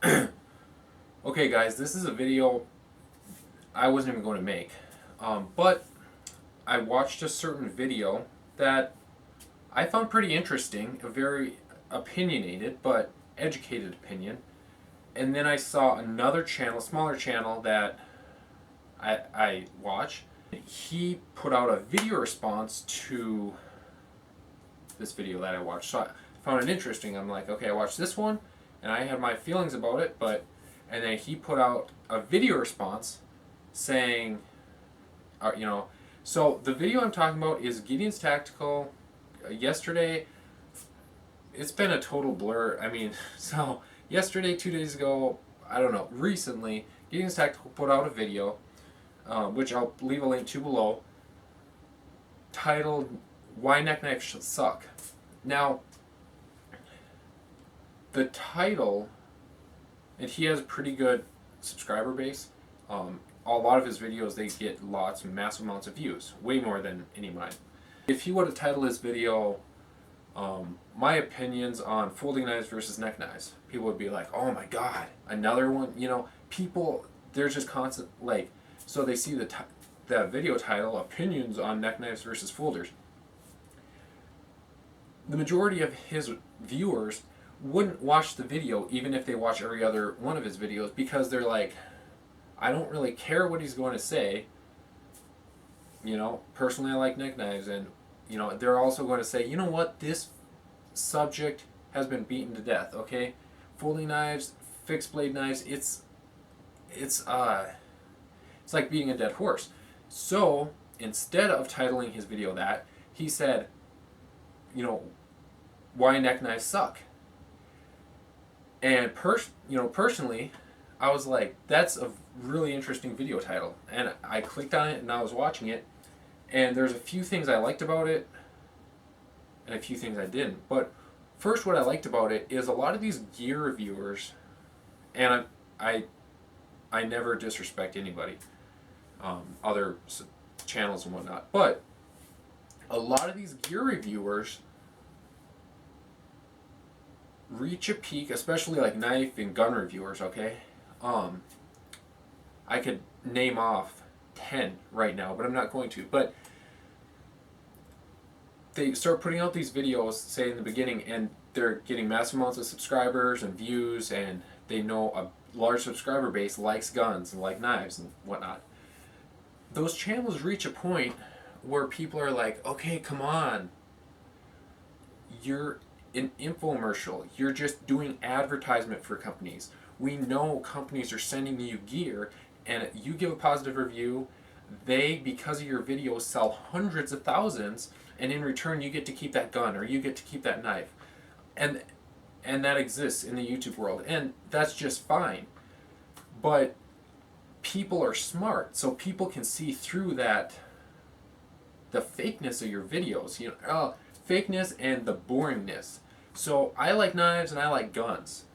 Okay guys, this is a video I wasn't even going to make, but I watched a certain video that I found pretty interesting, a very opinionated but educated opinion, and then I saw another channel, smaller channel that I watch. He put out a video response to this video that I watched, so I found it interesting. I'm like, okay, I watched this one, and I had my feelings about it, and then he put out a video response saying, so the video I'm talking about is Gideon's Tactical. Yesterday, it's been a total blur. I mean, so yesterday, 2 days ago, I don't know, recently, Gideon's Tactical put out a video, which I'll leave a link to below, titled "Why Neck Knives Suck." Now, the title, and he has a pretty good subscriber base. A lot of his videos, they get massive amounts of views, way more than any of mine. If he would have titled his video, my opinions on folding knives versus neck knives, people would be like, oh my god, another one. People, there's just constant, so they see the video title, opinions on neck knives versus folders. The majority of his viewers wouldn't watch the video even if they watch every other one of his videos, because they're like, I don't really care what he's going to say. Personally I like neck knives, and they're also going to say, you know what, this subject has been beaten to death, okay? Folding knives, fixed blade knives, it's like beating a dead horse. So instead of titling his video that, he said, why neck knives suck. And personally, I was like, that's a really interesting video title. And I clicked on it and I was watching it, and there's a few things I liked about it and a few things I didn't. But first, what I liked about it is a lot of these gear reviewers, and I never disrespect anybody, other channels and whatnot, but a lot of these gear reviewers reach a peak, especially like knife and gun reviewers, okay? I could name off 10 right now, but I'm not going to. But they start putting out these videos, say in the beginning, and they're getting massive amounts of subscribers and views, and they know a large subscriber base likes guns and like knives and whatnot. Those channels reach a point where people are like, okay, come on. You're an infomercial. You're just doing advertisement for companies. We know companies are sending you gear, and you give a positive review. They, because of your videos, sell hundreds of thousands, and in return you get to keep that gun or you get to keep that knife. And that exists in the YouTube world, and that's just fine. But people are smart, so people can see through that, the fakeness of your videos, fakeness and the boringness. So I like knives and I like guns,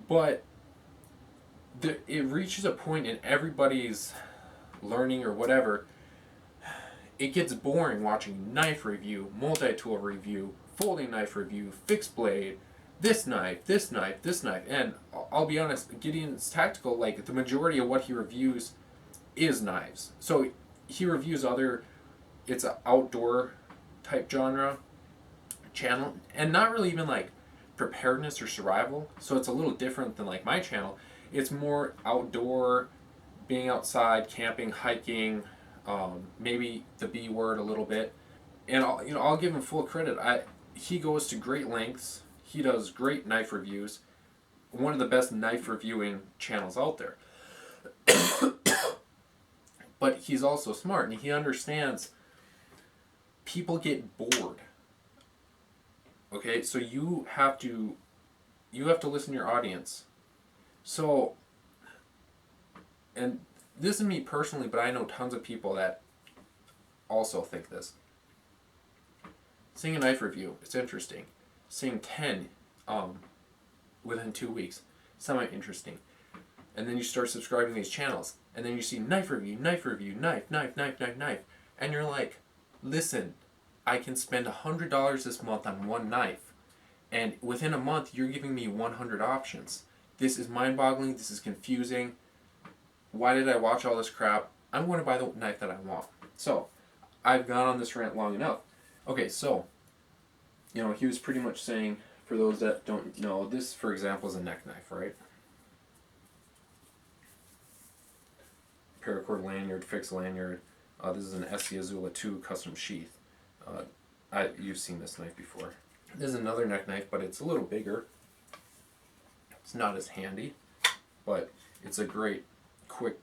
but it reaches a point in everybody's learning or whatever, it gets boring watching knife review, multi-tool review, folding knife review, fixed blade, this knife, this knife, this knife. And I'll be honest, Gideon's Tactical, like, the majority of what he reviews is knives. So he reviews it's an outdoor type genre channel, and not really even like preparedness or survival. So it's a little different than like my channel. It's more outdoor, being outside, camping, hiking, maybe the B word a little bit. And I'll give him full credit. He goes to great lengths. He does great knife reviews. One of the best knife reviewing channels out there. But he's also smart, and he understands people get bored. Okay, so you have to listen to your audience. So, and this is me personally, but I know tons of people that also think this. Seeing a knife review, it's interesting. Seeing 10 within 2 weeks, semi-interesting. And then you start subscribing to these channels, and then you see knife review, knife, and you're like, listen, I can spend $100 this month on one knife, And within a month, you're giving me 100 options. This is mind-boggling. This is confusing. Why did I watch all this crap? I'm going to buy the knife that I want. So, I've gone on this rant long enough. Okay, so, he was pretty much saying, for those that don't know, this, for example, is a neck knife, right? Paracord lanyard, fixed lanyard. This is an SC Azula 2 custom sheath. You've seen this knife before. This is another neck knife, but it's a little bigger. It's not as handy, but it's a great, quick,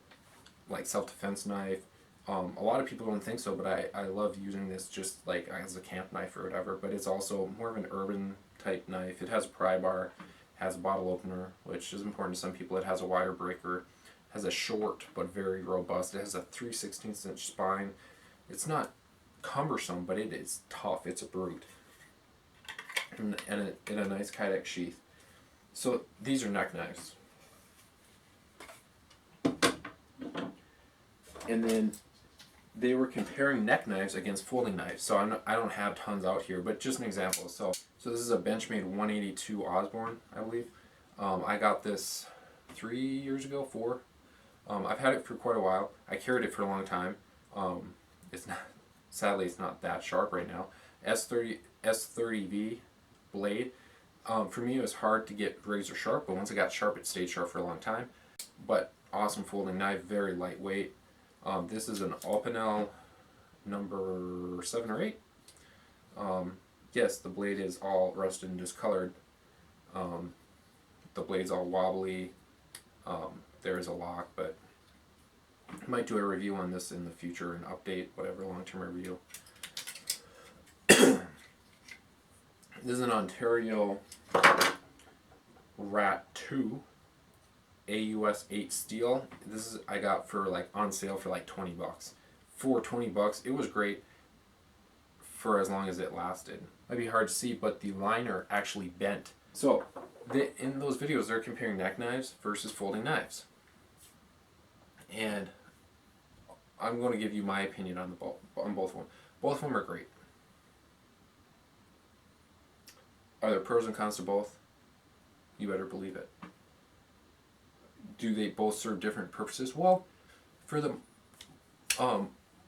like self-defense knife. A lot of people don't think so, but I love using this just like as a camp knife or whatever. But it's also more of an urban type knife. It has a pry bar, has a bottle opener, which is important to some people. It has a wire breaker, has a short but very robust. It has a 3/16 inch spine. It's not cumbersome, but it is tough. It's a brute. And in a nice kydex sheath. So these are neck knives. And then they were comparing neck knives against folding knives. So I don't have tons out here, but just an example. So this is a Benchmade 182 Osborne, I believe. I got this 3 years ago, 4. I've had it for quite a while. I carried it for a long time. Sadly, it's not that sharp right now. S30V blade. For me, it was hard to get razor sharp, but once it got sharp, it stayed sharp for a long time. But awesome folding knife, very lightweight. This is an Opinel number 7 or 8. Yes, the blade is all rusted and discolored. The blade's all wobbly. There is a lock, but I might do a review on this in the future, an update, whatever, long-term review. This is an Ontario Rat 2 AUS 8 steel. This is I got for like on sale for like $20. For $20, it was great for as long as it lasted. Might be hard to see, but the liner actually bent. So in those videos, they're comparing neck knives versus folding knives, and I'm going to give you my opinion on both of them. Both of them are great. Are there pros and cons to both? You better believe it. Do they both serve different purposes? Well, for the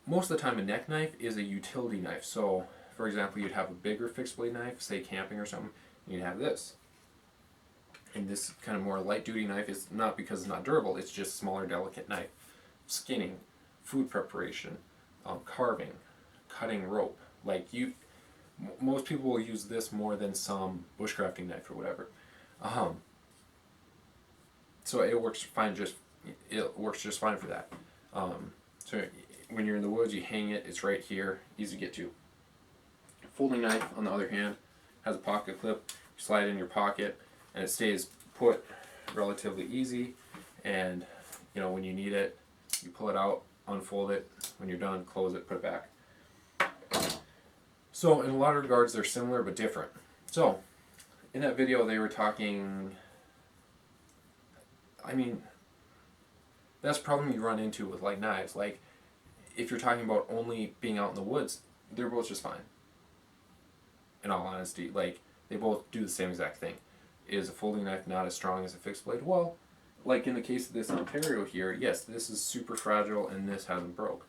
most of the time, a neck knife is a utility knife. So, for example, you'd have a bigger fixed blade knife, say camping or something, and you'd have this. And this kind of more light duty knife is not because it's not durable, it's just smaller, delicate knife. Skinning, food preparation, carving, cutting rope. Most people will use this more than some bushcrafting knife or whatever. So it works fine. It works just fine for that. So when you're in the woods, you hang it. It's right here, easy to get to. Folding knife, on the other hand, has a pocket clip. You slide it in your pocket, and it stays put relatively easy. And when you need it, you pull it out, unfold it. When you're done, close it, put it back. So in a lot of regards, they're similar but different. So in that video, they were talking. That's a problem you run into with like knives. Like, if you're talking about only being out in the woods, they're both just fine. In all honesty, like, they both do the same exact thing. Is a folding knife not as strong as a fixed blade? Well, like in the case of this Ontario here, yes, this is super fragile and this hasn't broke.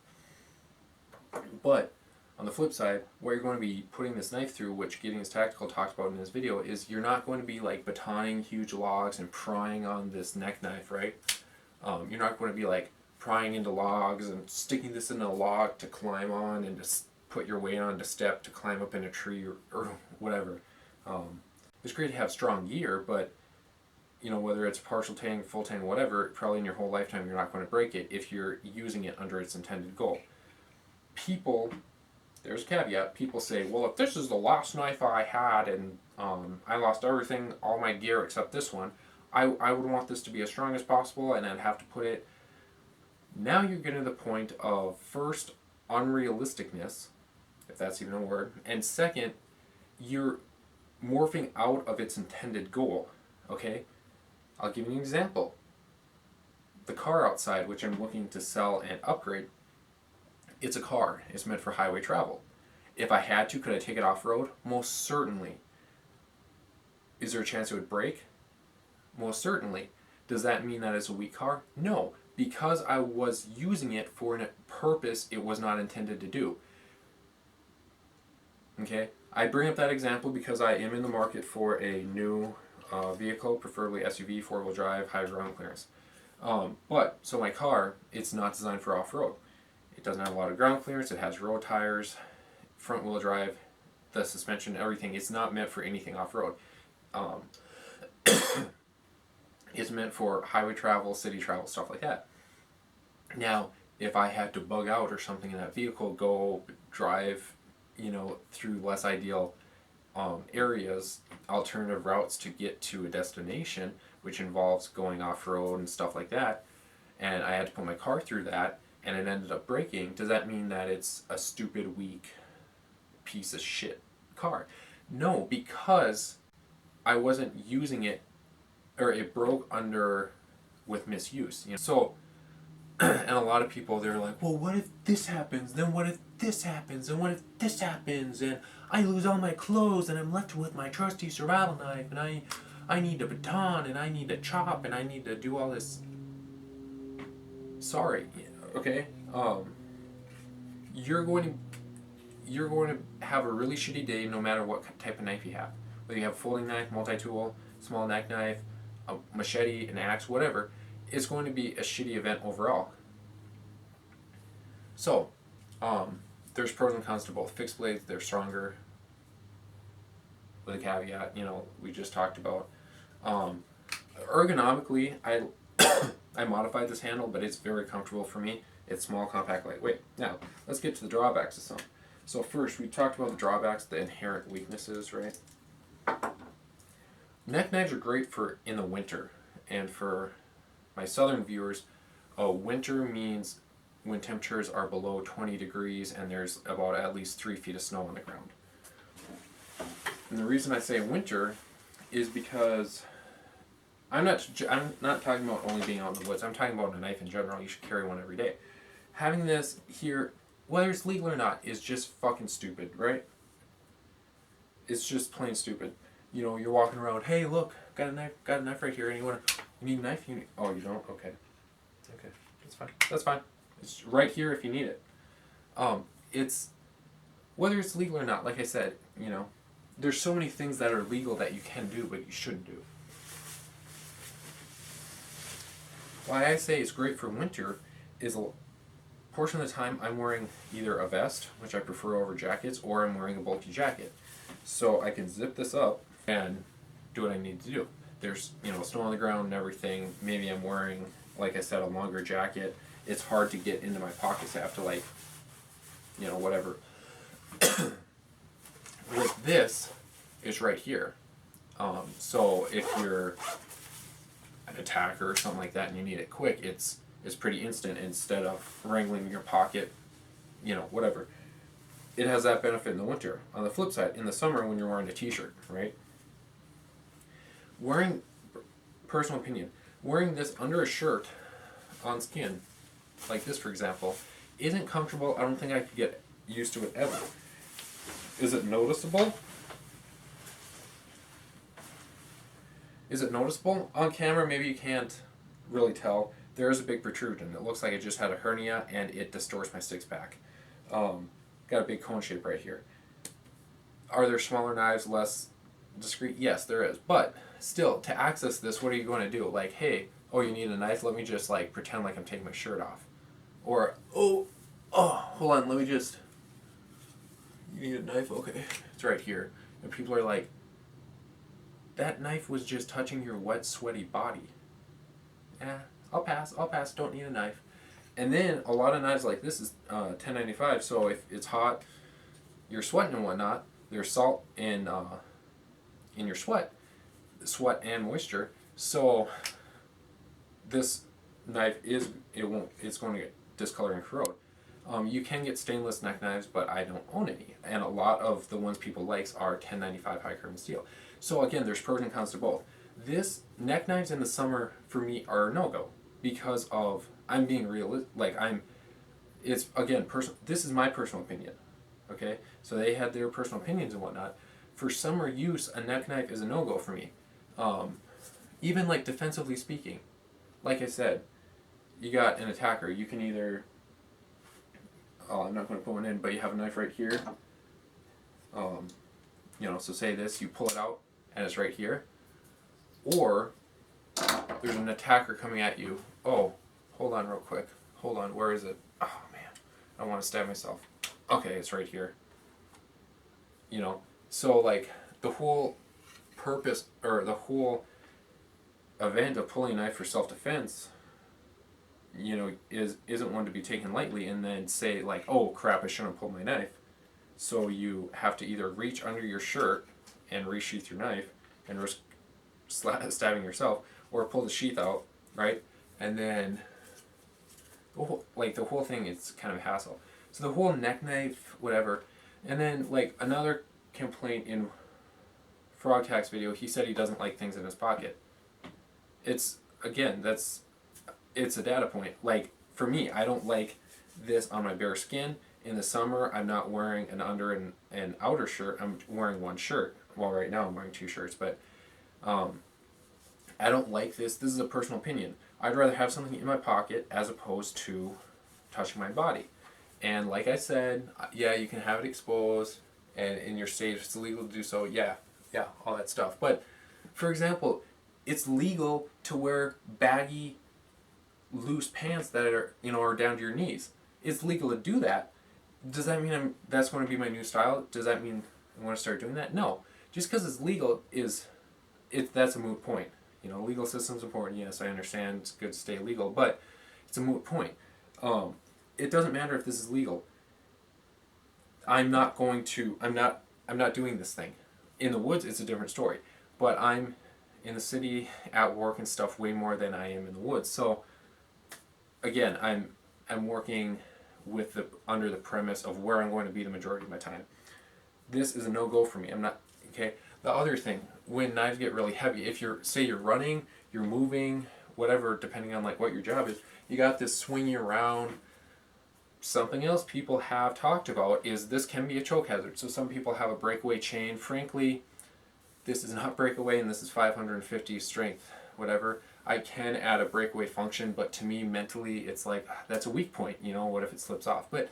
But on the flip side, what you're going to be putting this knife through, which Gideon's Tactical talks about in this video, is you're not going to be like batoning huge logs and prying on this neck knife, right? You're not going to be like prying into logs and sticking this in a log to climb on and to put your weight on to step to climb up in a tree or whatever. It's great to have strong gear, but whether it's partial tang, full tang, whatever, probably in your whole lifetime you're not going to break it if you're using it under its intended goal. There's a caveat, people say, well, if this is the last knife I had and I lost everything, all my gear except this one, I would want this to be as strong as possible, and I'd have to put it. Now you're getting to the point of, first, unrealisticness, if that's even a word, and second, you're morphing out of its intended goal, okay? I'll give you an example. The car outside, which I'm looking to sell and upgrade, it's a car. It's meant for highway travel. If I had to, could I take it off-road? Most certainly. Is there a chance it would break? Most certainly. Does that mean that it's a weak car? No, because I was using it for a purpose it was not intended to do. Okay? I bring up that example because I am in the market for a new vehicle, preferably SUV, four-wheel drive, high ground clearance. So my car, it's not designed for off-road. It doesn't have a lot of ground clearance, it has road tires, front-wheel drive, the suspension, everything. It's not meant for anything off-road. It's meant for highway travel, city travel, stuff like that. Now, if I had to bug out or something in that vehicle, go drive, through less ideal areas, alternative routes to get to a destination, which involves going off-road and stuff like that, and I had to put my car through that, and it ended up breaking, does that mean that it's a stupid, weak piece of shit car? No, because I wasn't using it, or it broke with misuse. So, and a lot of people, they're like, well, what if this happens? Then what if this happens? And what if this happens? And I lose all my clothes and I'm left with my trusty survival knife, and I need a baton, and I need to chop, and I need to do all this. Sorry, okay? You're going to have a really shitty day no matter what type of knife you have. Whether you have a folding knife, multi-tool, small neck knife, a machete, an axe, whatever, it's going to be a shitty event overall. So, there's pros and cons to both. Fixed blades, they're stronger, with a caveat, we just talked about. Ergonomically, I modified this handle, but it's very comfortable for me. It's small, compact, lightweight. Now, let's get to the drawbacks of some. So first, we talked about the drawbacks, the inherent weaknesses, right? Neck knives are great for in the winter, and for my southern viewers, winter means when temperatures are below 20 degrees and there's about at least 3 feet of snow on the ground. And the reason I say winter is because I'm not talking about only being out in the woods. I'm talking about a knife in general. You should carry one every day. Having this here, whether it's legal or not, is just fucking stupid, right? It's just plain stupid. You're walking around, hey, look, got a knife right here. You need a knife? Oh, you don't? Okay, that's fine. It's right here if you need it. It's whether it's legal or not. Like I said, there's so many things that are legal that you can do, but you shouldn't do. Why I say it's great for winter is a portion of the time I'm wearing either a vest, which I prefer over jackets, or I'm wearing a bulky jacket. So I can zip this up and do what I need to do. There's, snow on the ground and everything. Maybe I'm wearing, like I said, a longer jacket. It's hard to get into my pockets. I have to, whatever. With this, it's right here. So if you're an attacker or something like that and you need it quick, it's pretty instant instead of wrangling your pocket, whatever. It has that benefit in the winter. On the flip side, in the summer when you're wearing a t-shirt, right? Personal opinion, wearing this under a shirt on skin, like this for example, isn't comfortable. I don't think I could get used to it ever. Is it noticeable? On camera, maybe you can't really tell. There is a big protrusion. It looks like I just had a hernia and it distorts my six-pack. Got a big cone shape right here. Are there smaller knives, less discreet? Yes, there is. But still, to access this, what are you going to do? Like, hey, you need a knife? Let me just pretend like I'm taking my shirt off. Or, hold on, let me just... You need a knife? Okay, it's right here. And people are like, that knife was just touching your wet, sweaty body. I'll pass, don't need a knife. And then a lot of knives like this is $10.95, so if it's hot, you're sweating and whatnot, there's salt in your sweat and moisture, so this knife it's going to get discolor and corrode. You can get stainless neck knives, but I don't own any, and a lot of the ones people like are $10.95 high carbon steel. So again, there's pros and cons to both. This neck knives in the summer for me are a no-go because of I'm being realistic. It's again this is my personal opinion. Okay, so they had their personal opinions and whatnot, For summer use, a neck knife is a no-go for me. Even like defensively speaking, like I said, you got an attacker. You can either, I'm not going to put one in, but you have a knife right here. So say this, you pull it out and it's right here. Or there's an attacker coming at you. Oh, hold on real quick. Hold on, where is it? Oh man, I want to stab myself. Okay, it's right here. So like the whole purpose or the whole event of pulling a knife for self-defense, isn't one to be taken lightly and then say like, oh crap, I shouldn't have pulled my knife. So you have to either reach under your shirt and resheath your knife and risk stabbing yourself, or pull the sheath out, right? And then the whole thing, it's kind of a hassle. So the whole neck knife, whatever. And then like another complaint in frogtac's video, he said he doesn't like things in his pocket. It's a data point. Like for me, I don't like this on my bare skin. In the summer, I'm not wearing an under and outer shirt. I'm wearing one shirt. Well, right now I'm wearing two shirts, but I don't like this. This is a personal opinion. I'd rather have something in my pocket as opposed to touching my body. And like I said, yeah, you can have it exposed, and in your state, if it's illegal to do so, yeah, all that stuff. But for example, it's legal to wear baggy, loose pants that are down to your knees. It's legal to do that. Does that mean that's going to be my new style? Does that mean I want to start doing that? No. Just because it's legal that's a moot point. Legal system's important. Yes, I understand. It's good to stay legal, but it's a moot point. It doesn't matter if this is legal. I'm not doing this thing. In the woods, it's a different story. But I'm in the city at work and stuff way more than I am in the woods. So again, I'm working under the premise of where I'm going to be the majority of my time. This is a no-go for me. I'm not, okay? The other thing, when knives get really heavy, if you're running, you're moving, whatever, depending on like what your job is, you got this swinging around. Something else people have talked about is this can be a choke hazard. So some people have a breakaway chain. Frankly, this is not breakaway, and this is 550 strength, whatever. I can add a breakaway function, but to me, mentally, it's like, that's a weak point. What if it slips off? But,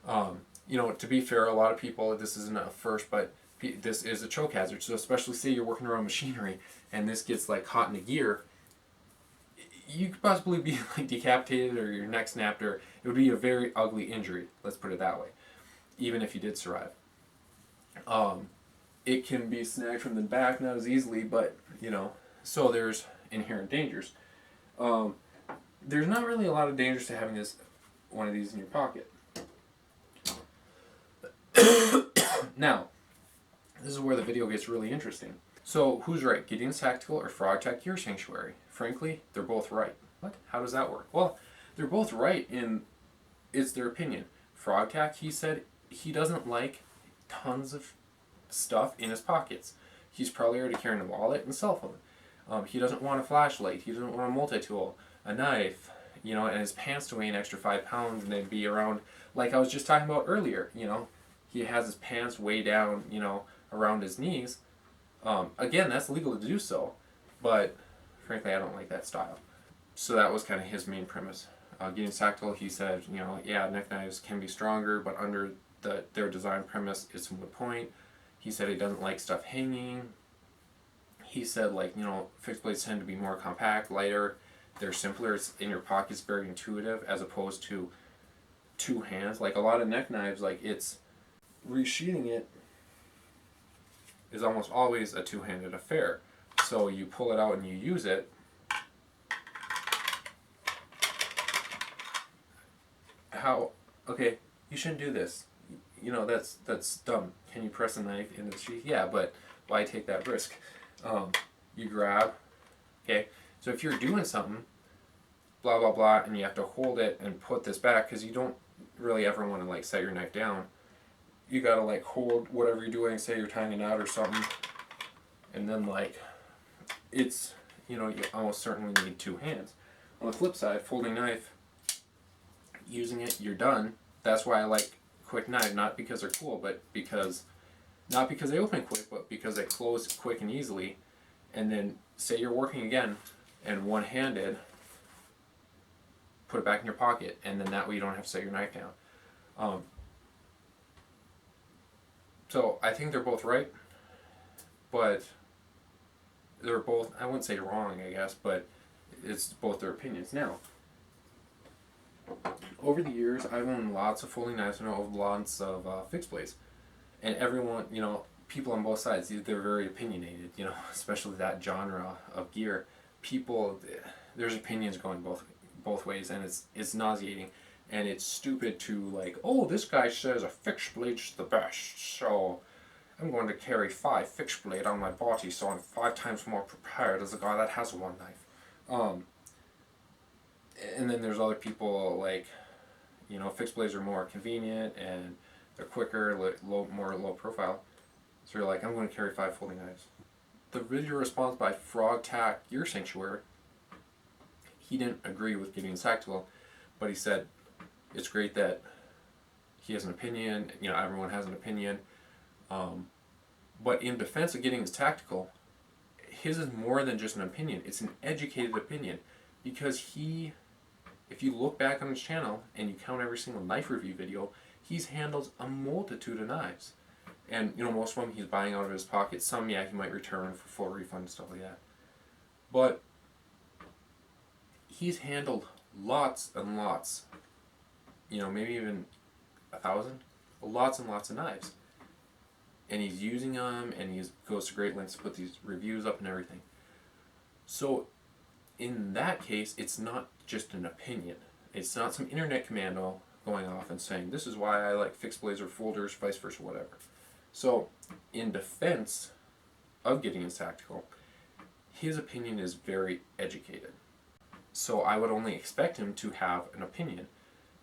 to be fair, a lot of people, this isn't a first, but this is a choke hazard. So especially say you're working around machinery and this gets like caught in a gear, you could possibly be like decapitated or your neck snapped, or it would be a very ugly injury. Let's put it that way. Even if you did survive. It can be snagged from the back, not as easily, but, so there's inherent dangers. There's not really a lot of dangers to having one of these in your pocket. Now, this is where the video gets really interesting. So, who's right? Gideon's Tactical or frogtac your sanctuary? Frankly, they're both right. What? How does that work? Well, they're both right it's their opinion. Frogtac, he said he doesn't like tons of stuff in his pockets. He's probably already carrying a wallet and cell phone. He doesn't want a flashlight. He doesn't want a multi-tool, a knife, and his pants to weigh an extra 5 pounds and they'd be around, like I was just talking about earlier, he has his pants way down, around his knees. Again, that's legal to do so, but frankly, I don't like that style. So that was kind of his main premise. Gideon's Tactical, he said, neck knives can be stronger, but under their design premise, it's a moot point. He said he doesn't like stuff hanging. He said, fixed blades tend to be more compact, lighter. They're simpler. It's in your pockets, very intuitive, as opposed to two hands. Like a lot of neck knives, it's resheathing it is almost always a two-handed affair. So you pull it out and you use it. Okay, you shouldn't do this. That's dumb. Can you press a knife into the sheath? Yeah, but why take that risk? You grab, okay? So if you're doing something, blah, blah, blah, and you have to hold it and put this back, because you don't really ever want to, set your knife down. You gotta, hold whatever you're doing, say you're tying a knot or something, and then, it's, you almost certainly need two hands. On the flip side, folding knife, using it, you're done. That's why I like quick knife, not because they're cool, but because Not because they open quick, but because they close quick and easily. And then say you're working again and one-handed, put it back in your pocket, and then that way you don't have to set your knife down. So I think they're both right, but they're both, I wouldn't say wrong, I guess, but it's both their opinions. Now, over the years, I've owned lots of folding knives and I've owned lots of fixed blades. And everyone, people on both sides, they're very opinionated, especially that genre of gear. People, there's opinions going both ways, and it's nauseating. And it's stupid to like, oh, this guy says a fixed blade's the best, so I'm going to carry 5 fixed blade on my body, so I'm 5 times more prepared as a guy that has one knife. And then there's other people like, fixed blades are more convenient and they're quicker, more low profile. So you're like, I'm going to carry 5 folding knives. The video response by frogtac Gear Sanctuary, he didn't agree with Gideon's tactical, but he said it's great that he has an opinion. Everyone has an opinion. But in defense of Gideon's tactical, his is more than just an opinion. It's an educated opinion, because if you look back on his channel and you count every single knife review video, he's handled a multitude of knives. And, most of them he's buying out of his pocket. Some, he might return for full refund and stuff like that. But he's handled lots and lots, maybe even 1,000, lots and lots of knives. And he's using them, and he goes to great lengths to put these reviews up and everything. So, in that case, it's not just an opinion. It's not some internet commando going off and saying, this is why I like fixed blades or folders, vice versa, whatever. So, in defense of Gideon's tactical, his opinion is very educated. So I would only expect him to have an opinion,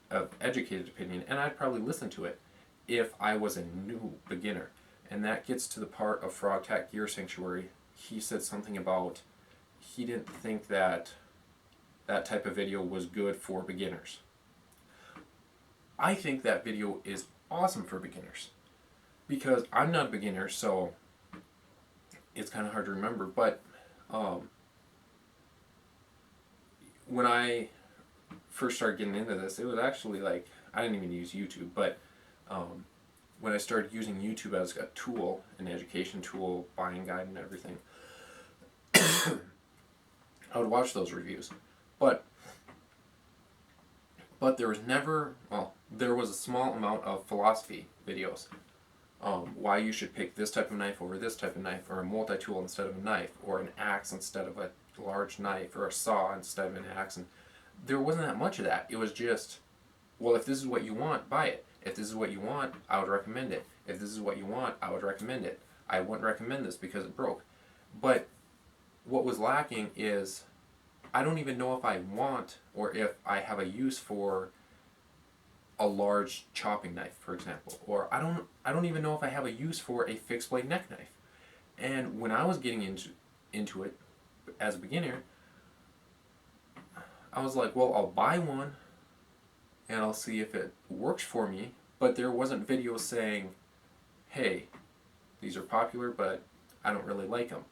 an educated opinion, and I'd probably listen to it if I was a new beginner. And that gets to the part of frogtac Gear Sanctuary. He said something about he didn't think that type of video was good for beginners. I think that video is awesome for beginners, because I'm not a beginner, so it's kind of hard to remember. But when I first started getting into this, it was actually like, I didn't even use YouTube, but when I started using YouTube as a tool, an education tool, buying guide and everything, I would watch those reviews. But there was never, there was a small amount of philosophy videos. Why you should pick this type of knife over this type of knife, or a multi-tool instead of a knife, or an axe instead of a large knife, or a saw instead of an axe. And there wasn't that much of that. It was just, well, if this is what you want, buy it. If this is what you want, I would recommend it. If this is what you want, I would recommend it. I wouldn't recommend this because it broke. But what was lacking is, I don't even know if I want, or if I have a use for a large chopping knife, for example, or I don't even know if I have a use for a fixed blade neck knife. And when I was getting into it as a beginner, I was like, well, I'll buy one and I'll see if it works for me. But there wasn't videos saying, hey, these are popular, but I don't really like them.